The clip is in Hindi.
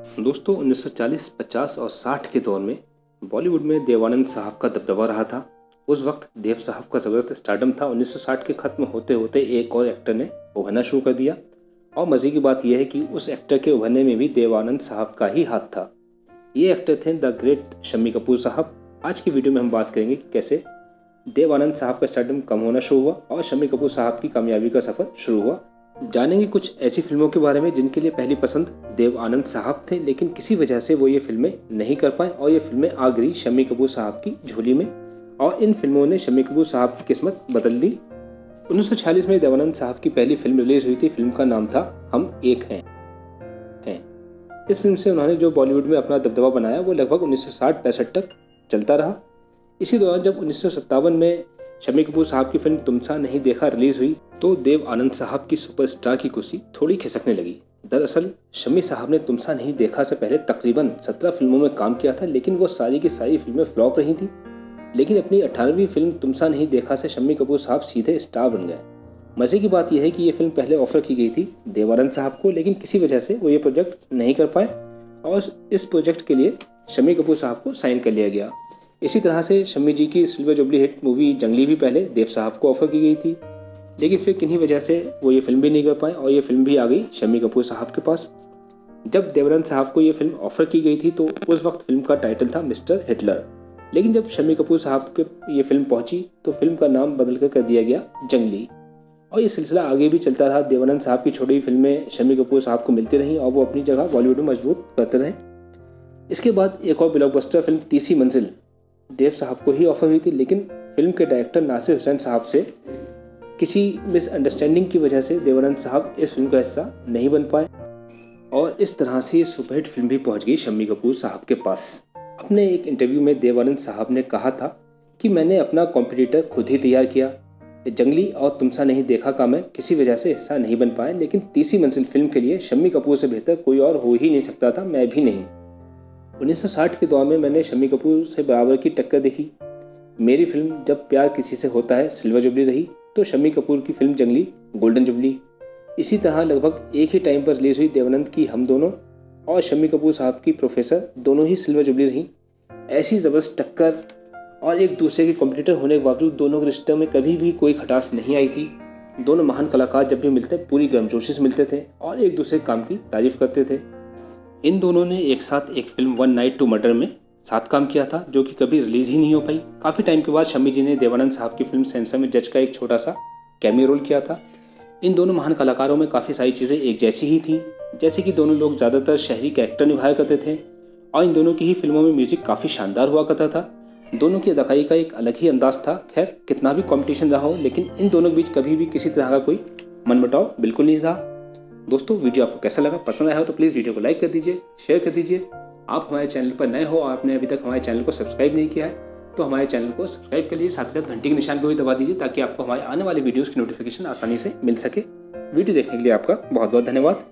दोस्तों 1940, 50 और 60 के दौर में बॉलीवुड में देवानंद साहब का दबदबा रहा था। उस वक्त देव साहब का ज़बरदस्त स्टारडम था। 1960 के ख़त्म होते होते एक और एक्टर ने उभरना शुरू कर दिया और मज़े की बात यह है कि उस एक्टर के उभरने में भी देवानंद साहब का ही हाथ था। ये एक्टर थे द ग्रेट शम्मी कपूर साहब। आज की वीडियो में हम बात करेंगे कि कैसे देवानंद साहब का स्टारडम कम होना शुरू हुआ और शम्मी कपूर साहब की कामयाबी का सफ़र शुरू हुआ। जानेंगे कुछ ऐसी फिल्मों के बारे में जिनके लिए पहली पसंद देव आनंद साहब थे, लेकिन किसी वजह से वो ये फिल्में नहीं कर पाए और ये फिल्में आ गई शम्मी कपूर साहब की झोली में और इन फिल्मों ने शम्मी कपूर साहब की किस्मत बदल दी। 1946 में देवानंद साहब की पहली फिल्म रिलीज हुई थी। फिल्म का नाम था हम एक हैं। इस फिल्म से उन्होंने जो बॉलीवुड में अपना दबदबा बनाया वो लगभग 1960-65 तक चलता रहा। इसी दौरान जब 1957 में शम्मी कपूर साहब की फिल्म तुमसा नहीं देखा रिलीज हुई तो देव आनंद साहब की सुपरस्टार की कुर्सी थोड़ी खिसकने लगी। दरअसल शम्मी साहब ने तुमसा नहीं देखा से पहले तकरीबन 17 फिल्मों में काम किया था, लेकिन वो सारी की सारी फिल्में फ्लॉप रही थी। लेकिन अपनी 18वीं फिल्म तुमसा नहीं देखा से शम्मी कपूर साहब सीधे स्टार बन गए। मजे की बात यह है कि ये फिल्म पहले ऑफर की गई थी देवानंद साहब को, लेकिन किसी वजह से वो ये प्रोजेक्ट नहीं कर पाए और इस प्रोजेक्ट के लिए शम्मी कपूर साहब को साइन कर लिया गया। इसी तरह से शम्मी जी की सिल्वर जुबली हिट मूवी जंगली भी पहले देव साहब को ऑफर की गई थी, लेकिन फिर किन्हीं वजह से वो ये फिल्म भी नहीं कर पाए और ये फिल्म भी आ गई शम्मी कपूर साहब के पास। जब देवानंद साहब को ये फिल्म ऑफर की गई थी तो उस वक्त फिल्म का टाइटल था मिस्टर हिटलर, लेकिन जब शम्मी कपूर साहब के ये फिल्म पहुंची तो फिल्म का नाम बदल कर दिया गया जंगली और ये सिलसिला आगे भी चलता रहा। देवानंद साहब की छोटी फिल्में शम्मी कपूर साहब को मिलती रहीं और वो अपनी जगह बॉलीवुड में मजबूत करते रहे। इसके बाद एक और ब्लॉकबस्टर फिल्म तीसरी मंजिल देव साहब को ही ऑफर हुई थी, लेकिन फिल्म के डायरेक्टर नासिर हुसैन साहब से किसी मिसअंडरस्टैंडिंग की वजह से देवानंद साहब इस फिल्म का हिस्सा नहीं बन पाए और इस तरह से सुपरहिट फिल्म भी पहुंच गई शम्मी कपूर साहब के पास। अपने एक इंटरव्यू में देवानंद साहब ने कहा था कि मैंने अपना कॉम्पिटिटर खुद ही तैयार किया। जंगली और तुमसा नहीं देखा का मैं किसी वजह से हिस्सा नहीं बन पाया, लेकिन तीसरी मंजिल फिल्म के लिए शम्मी कपूर से बेहतर कोई और हो ही नहीं सकता था, मैं भी नहीं। 1960 के दौर में मैंने शम्मी कपूर से बराबर की टक्कर देखी। मेरी फिल्म जब प्यार किसी से होता है सिल्वर जुबली रही तो शम्मी कपूर की फिल्म जंगली गोल्डन जुबली। इसी तरह लगभग एक ही टाइम पर रिलीज हुई देवानंद की हम दोनों और शम्मी कपूर साहब की प्रोफेसर, दोनों ही सिल्वर जुबली रही। ऐसी ज़बरदस्त टक्कर और एक दूसरे के कॉम्पिटिटर होने के बावजूद दोनों के रिश्ते में कभी भी कोई खटास नहीं आई थी। दोनों महान कलाकार जब भी मिलते पूरी गर्मजोशी से मिलते थे और एक दूसरे काम की तारीफ करते थे। इन दोनों ने एक साथ एक film one night two murder में साथ काम किया था जो कि कभी रिलीज ही नहीं हो पाई। काफ़ी टाइम के बाद शम्मी जी ने देवानंद साहब की फिल्म सेंसर में जज का एक छोटा सा कैमियो रोल किया था। इन दोनों महान कलाकारों में काफ़ी सारी चीज़ें एक जैसी ही थी, जैसे कि दोनों लोग ज़्यादातर शहरी कैरेक्टर निभाया करते थे और इन दोनों की ही फिल्मों में म्यूजिक काफ़ी शानदार हुआ करता था। दोनों की अदाकारी का एक अलग ही अंदाज था। खैर कितना भी कंपटीशन रहा हो, लेकिन इन दोनों के बीच कभी भी किसी तरह का कोई मनमुटाव बिल्कुल नहीं रहा। दोस्तों वीडियो आपको कैसा लगा? पसंद आया हो तो प्लीज़ वीडियो को लाइक कर दीजिए, शेयर कर दीजिए। आप हमारे चैनल पर नए हो और आपने अभी तक हमारे चैनल को सब्सक्राइब नहीं किया है तो हमारे चैनल को सब्सक्राइब कर लीजिए, साथ ही साथ घंटी के निशान को भी दबा दीजिए ताकि आपको हमारे आने वाले वीडियोज़ की नोटिफिकेशन आसानी से मिल सके। वीडियो देखने के लिए आपका बहुत बहुत धन्यवाद।